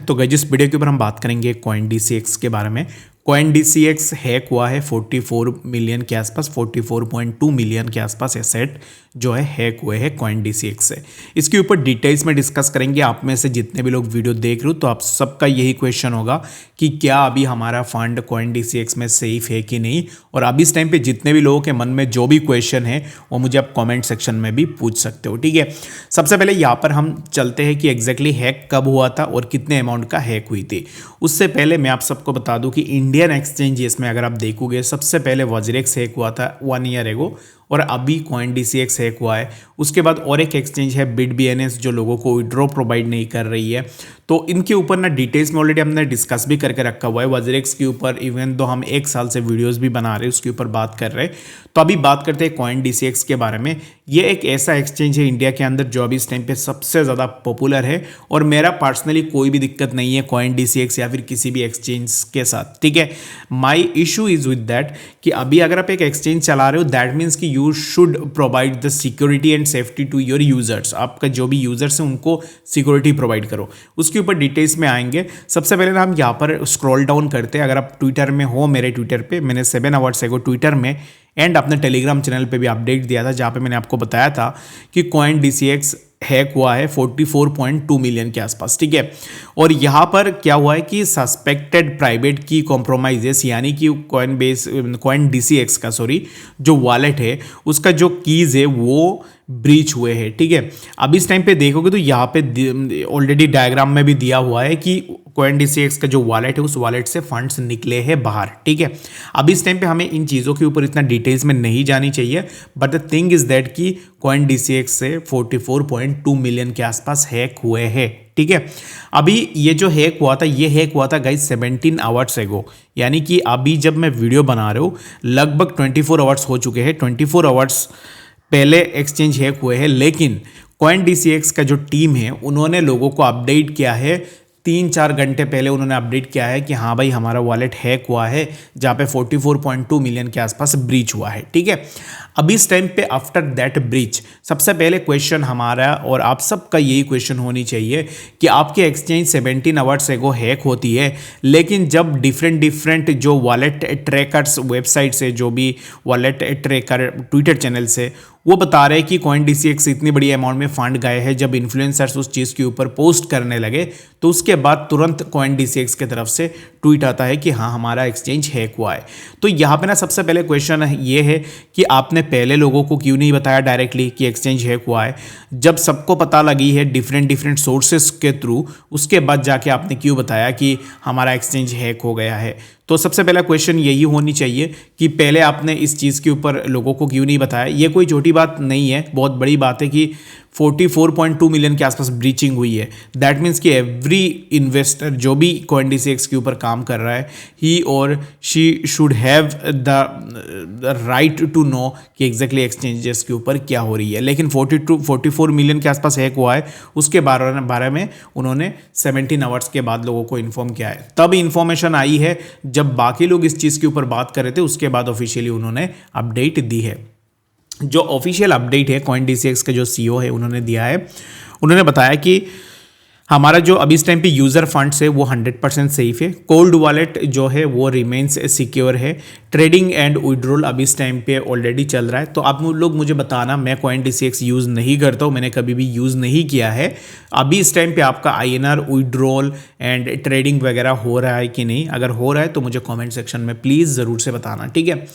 तो गाइस इस वीडियो के ऊपर हम बात करेंगे CoinDCX के बारे में। CoinDCX हैक हुआ है 44 मिलियन के आसपास, 44.2 मिलियन के आसपास एसेट जो है हैक हुए हैं CoinDCX से। इसके ऊपर डिटेल्स में डिस्कस करेंगे। आप में से जितने भी लोग वीडियो देख रहे हो तो आप सबका यही क्वेश्चन होगा कि क्या अभी हमारा फंड CoinDCX में सेफ है कि नहीं। और अभी इस टाइम पे जितने भी लोगों के मन में जो भी क्वेश्चन है वो मुझे आप कॉमेंट सेक्शन में भी पूछ सकते हो, ठीक है। सबसे पहले यहाँ पर हम चलते हैं कि एग्जैक्टली हैक कब हुआ था और कितने अमाउंट का हैक हुई थी। उससे पहले मैं आप सबको बता दूं कि इंडियन एक्सचेंजेस में अगर आप देखोगे सबसे पहले वज्रेक्स हैक हुआ था 1 ईयर एगो, और अभी CoinDCX हैक हुआ है। उसके बाद और एक एक्सचेंज है BitBNS जो लोगों को विड्रॉ प्रोवाइड नहीं कर रही है। तो इनके ऊपर ना डिटेल्स में ऑलरेडी हमने डिस्कस भी करके रखा हुआ है। वज्रेक्स के ऊपर इवन तो हम 1 साल से वीडियोस भी बना रहे हैं, उसके ऊपर बात कर रहे हैं। तो अभी बात करते हैं CoinDCX के बारे में। ये एक ऐसा एक्सचेंज है इंडिया के अंदर जो अभी इस टाइम पे सबसे ज़्यादा पॉपुलर है, और मेरा पर्सनली कोई भी दिक्कत नहीं है CoinDCX या फिर किसी भी एक्सचेंज के साथ, ठीक है। My issue is with that कि अभी अगर आप एक एक्सचेंज चला रहे हो दैट मीन्स कि you should provide the security and safety to your users. आपका जो भी यूजर्स हैं उनको सिक्योरिटी प्रोवाइड करो। उसके ऊपर डिटेल्स में आएंगे। सबसे पहले ना हम यहाँ पर स्क्रॉल डाउन करते हैं। अगर आप ट्विटर में हो, मेरे ट्विटर पे मैंने 7 आवर्स एगो ट्विटर में एंड अपने टेलीग्राम चैनल पे भी अपडेट दिया था जहाँ पे मैंने आपको बताया था कि CoinDCX हैक हुआ है 44.2 मिलियन के आसपास, ठीक है। और यहाँ पर क्या हुआ है कि सस्पेक्टेड प्राइवेट की कॉम्प्रोमाइजेस, यानी कि CoinDCX का जो वॉलेट है उसका जो कीज़ है वो ब्रीच हुए हैं, ठीक है। अब इस टाइम पे देखोगे तो यहाँ पे ऑलरेडी डायग्राम में भी दिया हुआ है कि CoinDCX का जो वॉलेट है उस वॉलेट से फंड्स निकले हैं बाहर, ठीक है। अब इस टाइम पे हमें इन चीज़ों के ऊपर इतना डिटेल्स में नहीं जानी चाहिए, but the thing is that कि CoinDCX से 44.2 मिलियन के आसपास हैक हुए हैं, ठीक है। अभी ये जो हैक हुआ था ये हैक हुआ था गाइस 17 आवर्स एगो, यानी कि अभी जब मैं वीडियो बना रहा हूँ लगभग 24 आवर्स हो चुके हैं। 24 आवर्स पहले एक्सचेंज हैक हुए हैं, लेकिन CoinDCX का जो टीम है उन्होंने लोगों को अपडेट किया है। 3-4 घंटे पहले उन्होंने अपडेट किया है कि हाँ भाई हमारा वॉलेट हैक हुआ है, जहाँ पे 44.2 मिलियन के आसपास ब्रीच हुआ है, ठीक है। अभी इस टाइम पे आफ्टर दैट ब्रीच सबसे पहले क्वेश्चन हमारा और आप सबका यही क्वेश्चन होनी चाहिए कि आपके एक्सचेंज 17 आवर्स एगो हैक होती है, लेकिन जब डिफरेंट जो वॉलेट ट्रैकर्स वेबसाइट से, जो भी वॉलेट ट्रैकर ट्विटर चैनल से, वो बता रहे हैं कि CoinDCX इतनी बड़ी अमाउंट में फंड गए हैं, जब इन्फ्लुएंसर्स उस चीज़ के ऊपर पोस्ट करने लगे तो उसके बाद तुरंत CoinDCX की तरफ से ट्वीट आता है कि हाँ हमारा एक्सचेंज हैक हुआ है। तो यहाँ पे ना सबसे पहले क्वेश्चन ये है कि आपने पहले लोगों को क्यों नहीं बताया डायरेक्टली कि एक्सचेंज हैक हुआ है। जब सबको पता लगी है डिफरेंट सोर्सेस के थ्रू, उसके बाद जाके आपने क्यों बताया कि हमारा एक्सचेंज हैक हो गया है। तो सबसे पहला क्वेश्चन यही होनी चाहिए कि पहले आपने इस चीज़ के ऊपर लोगों को क्यों नहीं बताया। ये कोई छोटी बात नहीं है, बहुत बड़ी बात है कि 44.2 मिलियन के आसपास ब्रीचिंग हुई है। दैट मीन्स कि एवरी इन्वेस्टर जो भी CoinDCX के ऊपर काम कर रहा है, ही और she should have the right to know कि एग्जैक्टली एक्सचेंजेस के ऊपर क्या हो रही है। लेकिन 44 मिलियन के आसपास हैक हुआ है, उसके बारे में उन्होंने 17 आवर्स के बाद लोगों को इन्फॉर्म किया है। तब इन्फॉर्मेशन आई है जब बाकी लोग इस चीज़ के ऊपर बात कर रहे थे, उसके बाद ऑफिशियली उन्होंने अपडेट दी है। जो ऑफिशियल अपडेट है CoinDCX का जो CEO है उन्होंने दिया है, उन्होंने बताया कि हमारा जो अभी इस टाइम पे यूज़र फंड्स है वो 100% सेफ है। कोल्ड वॉलेट जो है वो रिमेन्स सिक्योर है। ट्रेडिंग एंड विड्रॉल अभी इस टाइम पे ऑलरेडी चल रहा है। तो आप लोग मुझे बताना, मैं CoinDCX यूज़ नहीं करता हूँ, मैंने कभी भी यूज़ नहीं किया है। अभी इस टाइम पे आपका INR विड्रॉल एंड ट्रेडिंग वगैरह हो रहा है कि नहीं। अगर हो रहा है तो मुझे कॉमेंट सेक्शन में प्लीज़ ज़रूर से बताना, ठीक है।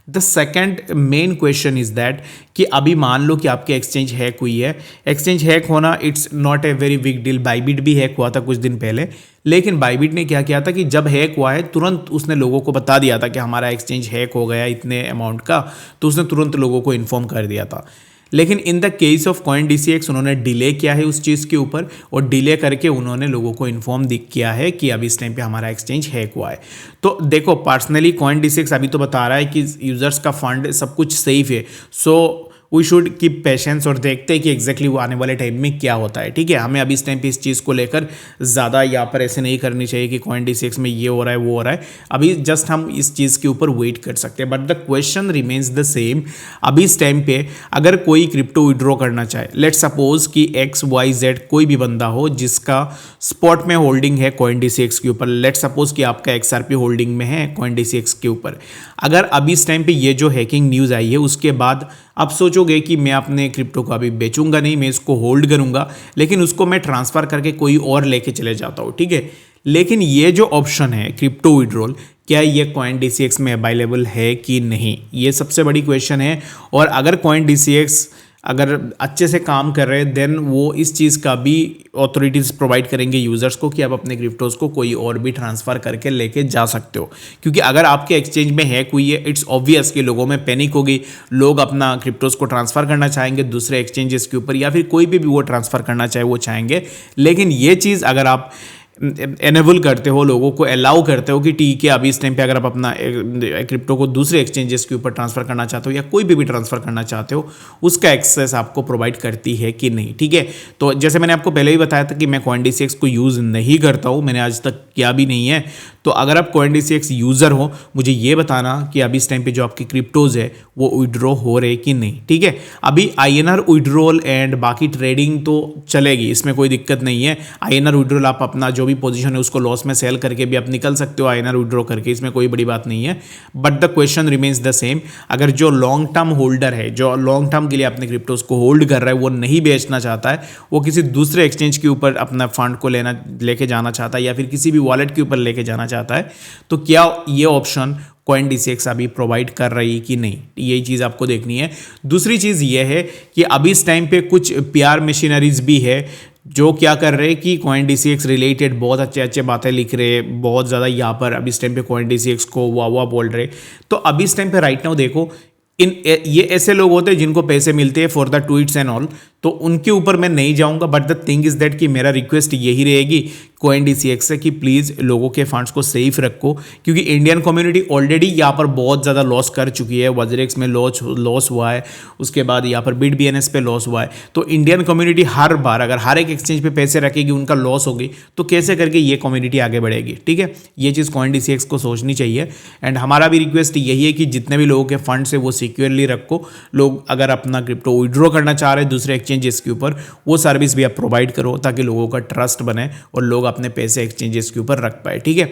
The second main question is that कि अभी मान लो कि आपके एक्सचेंज हैक हुई है। एक्सचेंज हैक होना it's not a very big deal. Bybit भी हैक हुआ था कुछ दिन पहले, लेकिन बाइबिट ने क्या किया था कि जब हैक हुआ है तुरंत उसने लोगों को बता दिया था कि हमारा एक्सचेंज हैक हो गया इतने अमाउंट का, तो उसने तुरंत लोगों को इन्फॉर्म कर दिया था। लेकिन in the case of CoinDCX उन्होंने डिले किया है उस चीज़ के ऊपर, और डिले करके उन्होंने लोगों को इन्फॉर्म किया है कि अभी इस टाइम पे हमारा एक्सचेंज हैक हुआ है। तो देखो पर्सनली CoinDCX अभी तो बता रहा है कि यूजर्स का फंड सब कुछ सेफ है। So we should keep patience और देखते हैं कि एग्जैक्टली वो आने वाले टाइम में क्या होता है। ठीक है, हमें अभी इस टाइम पे इस चीज़ को लेकर ज़्यादा यहाँ पर ऐसे नहीं करनी चाहिए कि CoinDCX में ये हो रहा है वो हो रहा है। अभी जस्ट हम इस चीज़ के ऊपर वेट कर सकते हैं, but the question remains the same. अभी इस टाइम पे अगर कोई क्रिप्टो विड्रॉ करना चाहे, लेट सपोज कि XYZ कोई भी बंदा हो जिसका स्पॉट में होल्डिंग है CoinDCX के ऊपर, लेट सपोज कि आपका XRP होल्डिंग में है CoinDCX के ऊपर, अगर अभी इस टाइम पे ये जो हैकिंग न्यूज़ आई है उसके बाद आप सोचोगे कि मैं अपने क्रिप्टो को अभी बेचूंगा नहीं, मैं इसको होल्ड करूंगा, लेकिन उसको मैं ट्रांसफ़र करके कोई और लेके चले जाता हूँ। ठीक है, लेकिन ये जो ऑप्शन है क्रिप्टो विड्रॉल, क्या ये CoinDCX में अवेलेबल है कि नहीं, ये सबसे बड़ी क्वेश्चन है। और अगर CoinDCX अगर अच्छे से काम कर रहे हैं देन वो इस चीज़ का भी अथॉरिटीज़ प्रोवाइड करेंगे यूज़र्स को कि आप अपने क्रिप्टोज़ को कोई और भी ट्रांसफ़र करके लेके जा सकते हो। क्योंकि अगर आपके एक्सचेंज में हैक हुई है, इट्स ऑब्वियस कि लोगों में पैनिक होगी, लोग अपना क्रिप्टोज़ को ट्रांसफ़र करना चाहेंगे दूसरे एक्सचेंजेस के ऊपर, या फिर कोई भी वो ट्रांसफ़र करना चाहे वो चाहेंगे। लेकिन ये चीज़ अगर आप एनेबल करते हो, लोगों को अलाउ करते हो कि ठीक है अभी इस टाइम पे अगर आप अपना क्रिप्टो को दूसरे एक्सचेंजेस के ऊपर ट्रांसफ़र करना चाहते हो या कोई भी ट्रांसफ़र करना चाहते हो, उसका एक्सेस आपको प्रोवाइड करती है कि नहीं। ठीक है, तो जैसे मैंने आपको पहले ही बताया था कि मैं CoinDCX को यूज़ नहीं करता हूँ, मैंने आज तक किया भी नहीं है। तो अगर आप CoinDCX यूज़र हो, मुझे ये बताना कि अभी इस टाइम पे जो आपकी क्रिप्टोज़ है वो विड्रॉ हो रहे कि नहीं। ठीक है, अभी INR विड्रॉल एंड बाकी ट्रेडिंग तो चलेगी, इसमें कोई दिक्कत नहीं है। INR विड्रॉल आप अपना जो भी पोजीशन है उसको लॉस में सेल करके भी आप निकल सकते हो INR विड्रॉ करके, इसमें कोई बड़ी बात नहीं है। But the question remains the same, अगर जो लॉन्ग टर्म होल्डर है, जो लॉन्ग टर्म के लिए अपने क्रिप्टोज़ को होल्ड कर रहा है, वो नहीं बेचना चाहता है, वो किसी दूसरे एक्सचेंज के ऊपर अपना फंड को लेके जाना चाहता है या फिर किसी भी वॉलेट के ऊपर लेके जाना चाहता है, तो क्या ये ऑप्शन CoinDCX अभी प्रोवाइड कर रही है कि नहीं, यही चीज़ आपको देखनी है। दूसरी चीज़ ये है कि अभी इस टाइम पे कुछ PR मशीनरीज भी है जो क्या कर रहे हैं कि CoinDCX रिलेटेड बहुत अच्छे बातें लिख रहे हैं, बहुत ज़्यादा यहाँ पर अभी इस टाइम पे CoinDCX को वाह बोल रहे। तो अभी इस टाइम पे राइट नाउ देखो, ये ऐसे लोग होते हैं जिनको पैसे मिलते हैं for the tweets and all, तो उनके ऊपर मैं नहीं जाऊंगा। But the thing is that कि मेरा रिक्वेस्ट यही रहेगी CoinDCX से कि प्लीज़ लोगों के फंड्स को सेफ रखो, क्योंकि इंडियन कम्युनिटी ऑलरेडी यहाँ पर बहुत ज़्यादा लॉस कर चुकी है। WazirX में लॉस हुआ है, उसके बाद यहाँ पर BitBNS पे लॉस हुआ है। तो इंडियन कम्युनिटी हर बार अगर हर एक एक्सचेंज पे पैसे रखेगी, उनका लॉस होगी, तो कैसे करके ये कम्युनिटी आगे बढ़ेगी। ठीक है, ये चीज़ CoinDCX को सोचनी चाहिए। एंड हमारा भी रिक्वेस्ट यही है कि जितने भी लोगों के फंड्स है वो सिक्योरली रखो। लोग अगर अपना क्रिप्टो विड्रॉ करना चाह रहे हैं दूसरे एक्सचेंजेस के ऊपर, वो सर्विस भी आप प्रोवाइड करो ताकि लोगों का ट्रस्ट बने और लोग अपने पैसे एक्सचेंजेस के ऊपर रख पाए। ठीक है,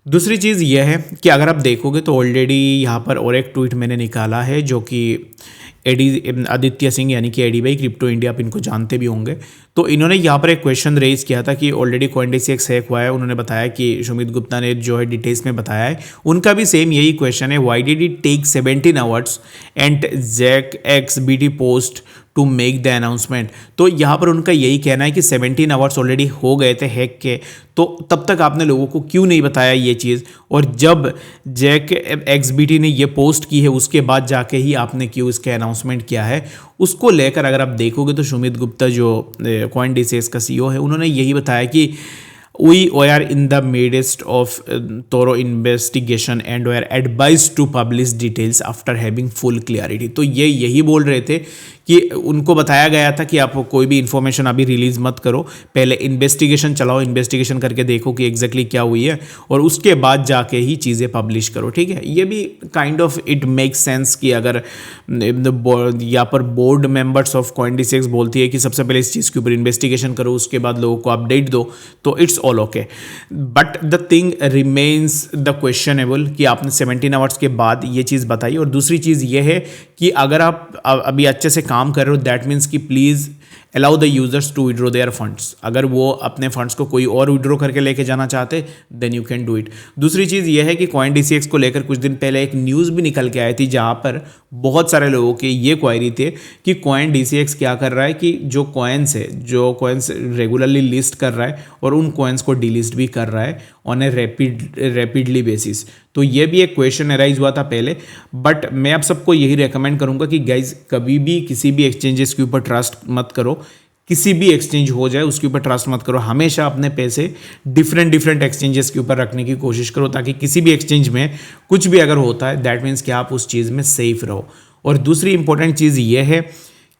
दूसरी चीज़ यह है कि अगर आप देखोगे तो ऑलरेडी यहाँ पर और एक ट्वीट मैंने निकाला है जो कि आदित्य सिंह यानी कि एडी भाई क्रिप्टो इंडिया, आप इनको जानते भी होंगे। तो इन्होंने यहाँ पर एक क्वेश्चन रेज किया था कि ऑलरेडी CoinDCX हैक हुआ है। उन्होंने बताया कि सुमित गुप्ता ने जो है डिटेल्स में बताया है, उनका भी सेम यही क्वेश्चन है, why did it take 17 hours and ZXBT post to make the announcement. तो यहाँ पर उनका यही कहना है कि 17 आवर्स ऑलरेडी हो गए थे हैक के, तो तब तक आपने लोगों को क्यों नहीं बताया ये चीज़, और जब ZXBT ने ये पोस्ट की है उसके बाद जाके ही आपने क्यों इसके अनाउंसमेंट किया है। उसको लेकर अगर आप देखोगे तो सुमित गुप्ता जो CoinDCX का CEO है, उन्होंने यही बताया कि we are in the midst of thorough investigation and we are advised to publish details after having full clarity। तो ये यही बोल रहे थे कि उनको बताया गया था कि आप कोई भी इंफॉर्मेशन अभी रिलीज़ मत करो, पहले इन्वेस्टिगेशन चलाओ, इन्वेस्टिगेशन करके देखो कि एग्जैक्टली क्या हुई है और उसके बाद जाके ही चीज़ें पब्लिश करो। ठीक है, ये भी kind of it makes sense कि अगर यहाँ पर बोर्ड मेंबर्स ऑफ CoinDCX बोलती है कि सबसे पहले इस चीज़ के ऊपर इन्वेस्टिगेशन करो, उसके बाद लोगों को अपडेट दो, तो it's all okay. But the thing remains the questionable कि आपने 17 आवर्स के बाद ये चीज़ बताई। और दूसरी चीज़ ये है कि अगर आप अभी अच्छे से काम कर रहे हो, दैट मीन्स कि please allow the users to withdraw their funds. अगर वो अपने फंड्स को कोई और विड्रॉ करके लेके जाना चाहते then you can do it. दूसरी चीज़ ये है कि CoinDCX को लेकर कुछ दिन पहले एक न्यूज़ भी निकल के आई थी जहाँ पर बहुत सारे लोगों के ये क्वायरी थे कि CoinDCX क्या कर रहा है कि जो कॉइन्स रेगुलरली लिस्ट कर रहा है और उन कॉइन्स को डीलिस्ट भी कर रहा है ऑन ए रैपिडली बेसिस। तो ये भी एक क्वेश्चन अराइज हुआ था पहले, बट मैं आप सबको यही रेकमेंड करूंगा कि गाइज कभी भी किसी भी एक्सचेंजेस के ऊपर ट्रस्ट मत करो, किसी भी एक्सचेंज हो जाए उसके ऊपर ट्रस्ट मत करो। हमेशा अपने पैसे डिफरेंट एक्सचेंजेस के ऊपर रखने की कोशिश करो ताकि किसी भी एक्सचेंज में कुछ भी अगर होता है दैट मीन्स कि आप उस चीज़ में सेफ रहो। और दूसरी इंपॉर्टेंट चीज़ ये है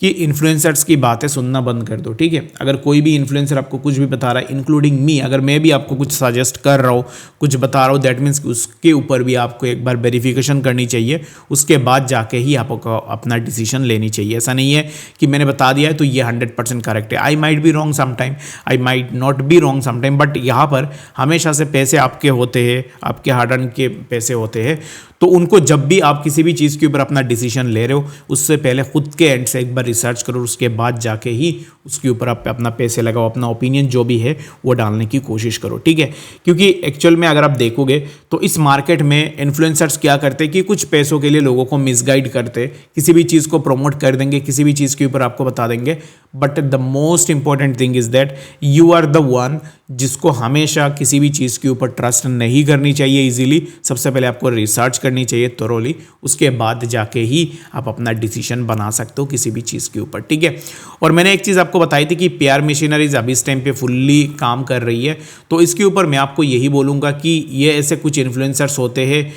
कि इन्फ्लुएंसर्स की बातें सुनना बंद कर दो, ठीक है। अगर कोई भी इन्फ्लुएंसर आपको कुछ भी बता रहा है, इंक्लूडिंग मी, अगर मैं भी आपको कुछ सजेस्ट कर रहा हूँ, कुछ बता रहा हूँ, दैट मीन्स कि उसके ऊपर भी आपको एक बार वेरिफिकेशन करनी चाहिए, उसके बाद जाके ही आपको अपना डिसीजन लेनी चाहिए। ऐसा नहीं है कि मैंने बता दिया है तो ये 100% करेक्ट है। I might be wrong sometime, I might not be wrong sometime, but यहाँ पर हमेशा से पैसे आपके होते हैं, आपके हार्ड अर्न के पैसे होते हैं, तो उनको जब भी आप किसी भी चीज़ के ऊपर अपना डिसीजन ले रहे हो, उससे पहले खुद के एंड से एक बार रिसर्च करो, उसके बाद जाके ही उसके ऊपर आप अपना पैसे लगाओ, अपना ओपिनियन जो भी है वो डालने की कोशिश करो, ठीक है। क्योंकि एक्चुअल में अगर आप देखोगे तो इस मार्केट में इन्फ्लुएंसर्स क्या करते हैं कि कुछ पैसों के लिए लोगों को मिसगाइड करते, किसी भी चीज़ को प्रमोट कर देंगे, किसी भी चीज़ के ऊपर आपको बता देंगे, but the most important thing is that you are the one जिसको हमेशा किसी भी चीज़ के ऊपर ट्रस्ट नहीं करनी चाहिए इजीली। सबसे पहले आपको रिसर्च करनी चाहिए थोरोली, उसके बाद जाके ही आप अपना डिसीजन बना सकते हो किसी भी चीज़ के ऊपर, ठीक है। और मैंने एक चीज़ आपको बताई थी कि पीआर मशीनरीज अभी इस टाइम पे फुल्ली काम कर रही है, तो इसके ऊपर मैं आपको यही बोलूँगा कि ये ऐसे कुछ इन्फ्लुएंसर्स होते हैं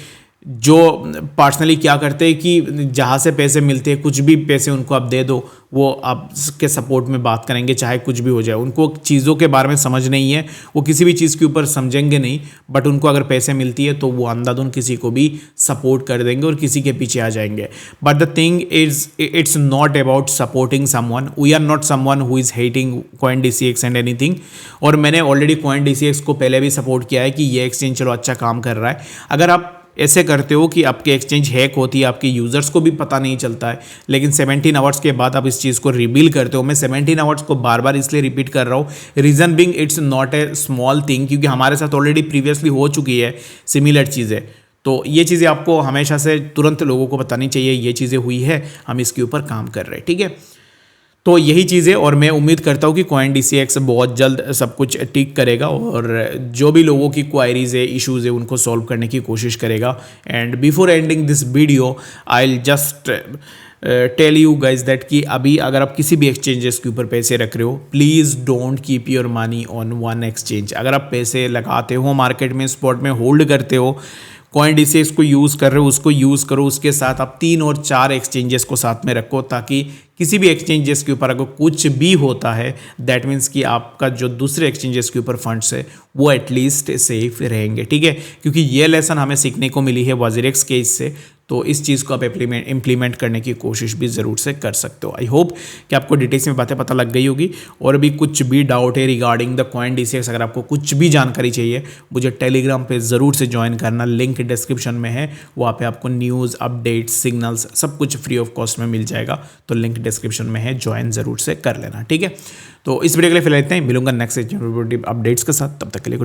जो पर्सनली क्या करते हैं कि जहाँ से पैसे मिलते हैं, कुछ भी पैसे उनको आप दे दो, वो आपके सपोर्ट में बात करेंगे चाहे कुछ भी हो जाए। उनको चीज़ों के बारे में समझ नहीं है, वो किसी भी चीज़ के ऊपर समझेंगे नहीं, बट उनको अगर पैसे मिलती है तो वो अंधाधुन किसी को भी सपोर्ट कर देंगे और किसी के पीछे आ जाएंगे। But the thing is it's not about supporting someone, we are not someone who is hating CoinDCX and anything. और मैंने ऑलरेडी CoinDCX को पहले भी सपोर्ट किया है कि ये एक्सचेंज चलो अच्छा काम कर रहा है। अगर आप ऐसे करते हो कि आपके एक्सचेंज हैक होती है, आपके यूज़र्स को भी पता नहीं चलता है, लेकिन 17 आवर्स के बाद आप इस चीज़ को रिवील करते हो। मैं 17 आवर्स को बार बार इसलिए रिपीट कर रहा हूँ, reason Bing it's not a small thing, क्योंकि हमारे साथ ऑलरेडी प्रीवियसली हो चुकी है सिमिलर चीज़ें। तो ये चीज़ें आपको हमेशा से तुरंत लोगों को बतानी चाहिए, ये चीज़ें हुई है, हम इसके ऊपर काम कर रहे हैं, ठीक है। तो यही चीज़ है और मैं उम्मीद करता हूँ कि CoinDCX बहुत जल्द सब कुछ ठीक करेगा और जो भी लोगों की क्वायरीज है, इश्यूज़ है, उनको सॉल्व करने की कोशिश करेगा। And before ending this video I will just tell you guys that कि अभी अगर आप किसी भी एक्सचेंजेस के ऊपर पैसे रख रहे हो, please don't keep your money on one exchange. अगर आप पैसे लगाते हो मार्केट में, स्पॉट में होल्ड करते हो, CoinDCX को यूज़ कर रहे हो, उसको यूज़ करो, उसके साथ आप 3 और 4 एक्सचेंजेस को साथ में रखो, ताकि किसी भी एक्सचेंजेस के ऊपर अगर कुछ भी होता है, दैट मीन्स कि आपका जो दूसरे एक्सचेंजेस के ऊपर फंड्स है वो एटलीस्ट सेफ रहेंगे, ठीक है। क्योंकि ये लेसन हमें सीखने को मिली है WazirX केस से, तो इस चीज़ को आप इम्प्लीमेंट करने की कोशिश भी ज़रूर से कर सकते हो। आई होप कि आपको डिटेल्स में बातें पता लग गई होगी। और भी कुछ भी डाउट है रिगार्डिंग द CoinDCX, अगर आपको कुछ भी जानकारी चाहिए, मुझे टेलीग्राम पे ज़रूर से ज्वाइन करना, लिंक डिस्क्रिप्शन में है, वहाँ पे आपको न्यूज़, अपडेट्स, सिग्नल्स सब कुछ फ्री ऑफ कॉस्ट में मिल जाएगा। तो लिंक डिस्क्रिप्शन में है, ज्वाइन ज़रूर से कर लेना, ठीक है। तो इस वीडियो के लिए फिलहाल इतना ही, मिलूंगा नेक्स्ट अपडेट्स के साथ, तब तक के लिए